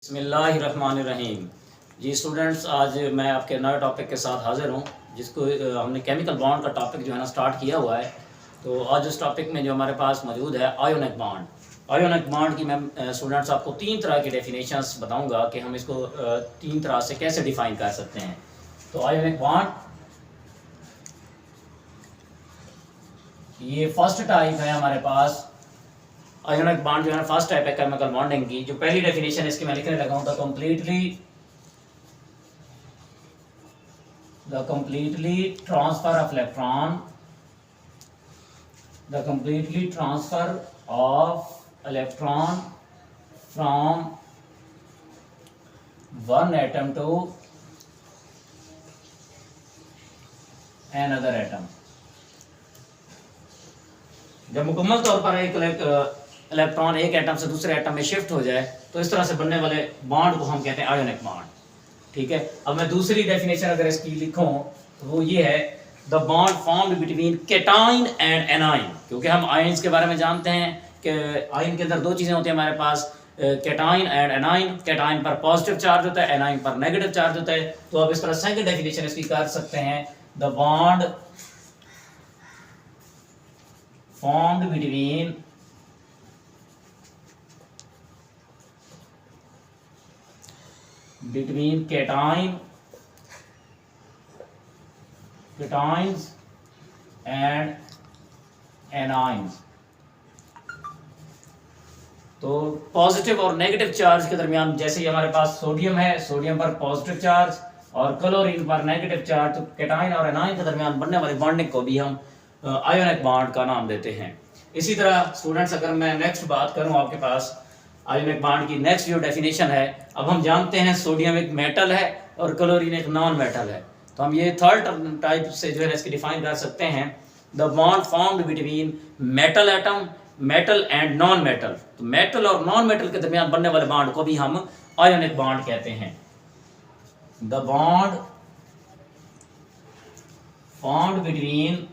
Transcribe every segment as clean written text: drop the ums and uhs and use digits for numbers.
बिस्मिल्लाहिर्रहमानिर्रहीम। जी स्टूडेंट्स, आज मैं आपके नए टॉपिक के साथ हाज़िर हूँ जिसको हमने केमिकल बॉन्ड का टॉपिक जो है ना स्टार्ट किया हुआ है। तो आज उस टॉपिक में जो हमारे पास मौजूद है आयोनिक बॉन्ड। आयोनिक बॉन्ड की मैं स्टूडेंट्स आपको तीन तरह की डेफिनेशंस बताऊंगा कि हम इसको तीन तरह से कैसे डिफ़ाइन कर सकते हैं। तो आयोनिक बॉन्ड, ये फर्स्ट टाइप है हमारे पास। आयोनिक बॉन्ड जो है फर्स्ट टाइप है केमिकल बॉन्डिंग की। जो पहली डेफिनेशन इसकी मैं लिखने लगा हूं, the completely transfer of electron, the completely transfer of electron from one atom to another atom। जब मुकम्मल तौर पर एक इलेक्ट्रॉन एक एटम से दूसरे एटम में शिफ्ट हो जाए तो इस तरह से बनने वाले बॉन्ड को हम कहते हैं आयोनिक बॉन्ड। ठीक है, अब मैं दूसरी डेफिनेशन अगर इसकी लिखूं तो वो ये है, the bond formed between cation and A9. क्योंकि हम आयंस के बारे में जानते हैं कि आयन के अंदर दो चीज़ें होती हैं हमारे पास, केटाइन एंड एनाइन। केटाइन पर पॉजिटिव चार्ज होता है, एनाइन पर नेगेटिव चार्ज होता है। तो आप इस तरह सेकंड डेफिनेशन इसकी कर सकते हैं, the bond formed between cations and anions। तो पॉजिटिव और नेगेटिव चार्ज के दरमियान, जैसे ही हमारे पास सोडियम है, सोडियम पर पॉजिटिव चार्ज और क्लोरीन पर नेगेटिव चार्ज, तो केटाइन और एनाइन के दरमियान बनने वाली बॉन्डिंग को भी हम आयोनिक बॉन्ड का नाम देते हैं। इसी तरह स्टूडेंट्स, अगर मैं नेक्स्ट बात करूं आपके पास आयोनिक बॉन्ड की, नेक्स्ट जो डेफिनेशन है, अब हम जानते हैं सोडियम एक मेटल है और क्लोरीन एक नॉन मेटल है। तो हम ये थर्ड टाइप से जो है इसकी डिफाइन कर सकते हैं, the bond formed between metal atom, metal and non metal. तो मेटल और नॉन मेटल के दरमियान बनने वाले बॉन्ड को भी हम आयोनिक बॉन्ड कहते हैं। The bond formed between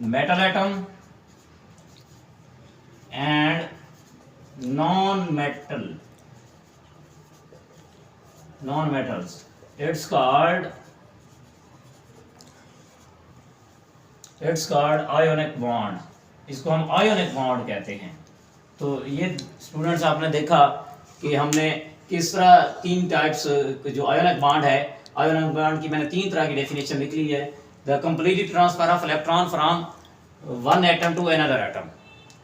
metal atom and non-metals, it's called ionic bond। इसको हम आयोनिक बॉन्ड कहते हैं। तो ये स्टूडेंट्स आपने देखा कि हमने किस तरह तीन टाइप्स जो आयोनिक बॉन्ड है, आयोनिक बॉन्ड की मैंने तीन तरह की डेफिनेशन लिख ली है। The completely transfer of electron from one atom to another atom.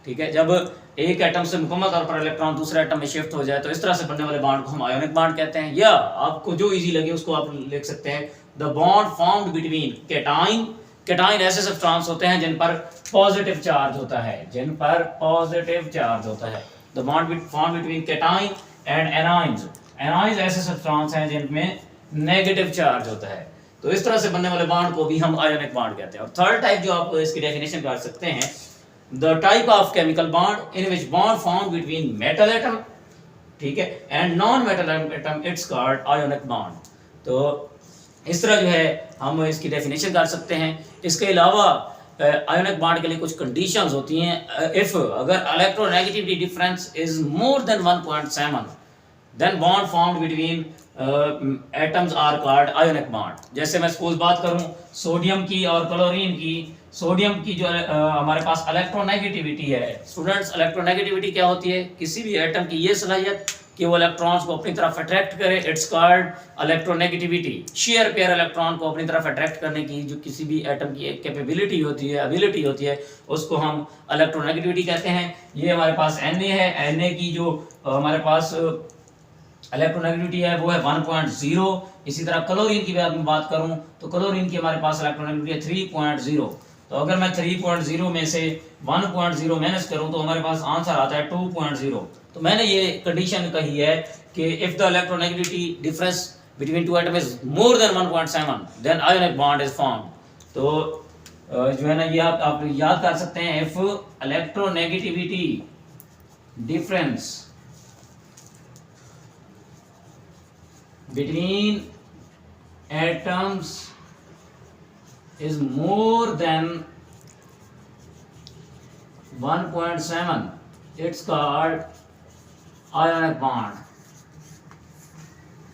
ठीक है, जब एक एटम से मुकम्मल तौर पर इलेक्ट्रॉन दूसरे एटम में शिफ्ट हो जाए तो इस तरह से बनने वाले बॉन्ड को हम आयोनिक बॉन्ड कहते हैं। या आपको जो इजी लगे उसको आप लिख सकते हैं, the bond formed between cation. Cation ऐसे सब्सटेंस होते हैं जिन पर पॉजिटिव चार्ज होता है, the bond formed between cation and anions. Anions ऐसे सब्सटेंस हैं जिनमें नेगेटिव चार्ज होता है। तो इस तरह से बनने वाले बॉन्ड को भी हम आयोनिक बॉन्ड कहते हैं। और थर्ड टाइप जो आप इसकी डेफिनेशन कर सकते हैं, the type of chemical bond in which bond form between metal atom, ठीक है, and non metal atom, it's called ionic bond. तो इस तरह जो है हम इसकी डेफिनेशन कर सकते हैं। इसके अलावा आयोनिक बॉन्ड के लिए कुछ कंडीशंस होती हैं। इफ अगर electronegativity difference is more than 1.7, then bond formed between atoms are called ionic bond. जैसे मैं सपोज बात करूं सोडियम की और क्लोरीन की। सोडियम की जो हमारे पास इलेक्ट्रोनेगेटिविटी है, स्टूडेंट्स, इलेक्ट्रोनेगेटिविटी क्या होती है? किसी भी एटम की ये सलाहियत कि वो इलेक्ट्रॉन्स को अपनी तरफ अट्रैक्ट करे, it's called electronegativity. Share pair electron को अपनी तरफ अट्रैक्ट करने की जो किसी भी एटम की एक कैपेबिलिटी होती है, एबिलिटी होती है, उसको हम इलेक्ट्रोनेगेटिविटी कहते हैं। ये हमारे पास Na है। Na की जो हमारे पास इलेक्ट्रोनेगेटिविटी है वो है 1.0। इसी तरह क्लोरीन की बात करूं तो क्लोरीन की हमारे पास इलेक्ट्रोनेगेटिविटी है 3.0। तो अगर मैं 3.0 में से 1.0 माइनस करूं तो हमारे पास आंसर आता है 2.0। तो मैंने ये कंडीशन कही है कि if the electronegativity difference between two atom is more than 1.7, then ionic bond is formed. तो जो है ना, ये आप याद कर सकते हैं, if electronegativity difference between atoms is more than 1.7, it's called ionic bond.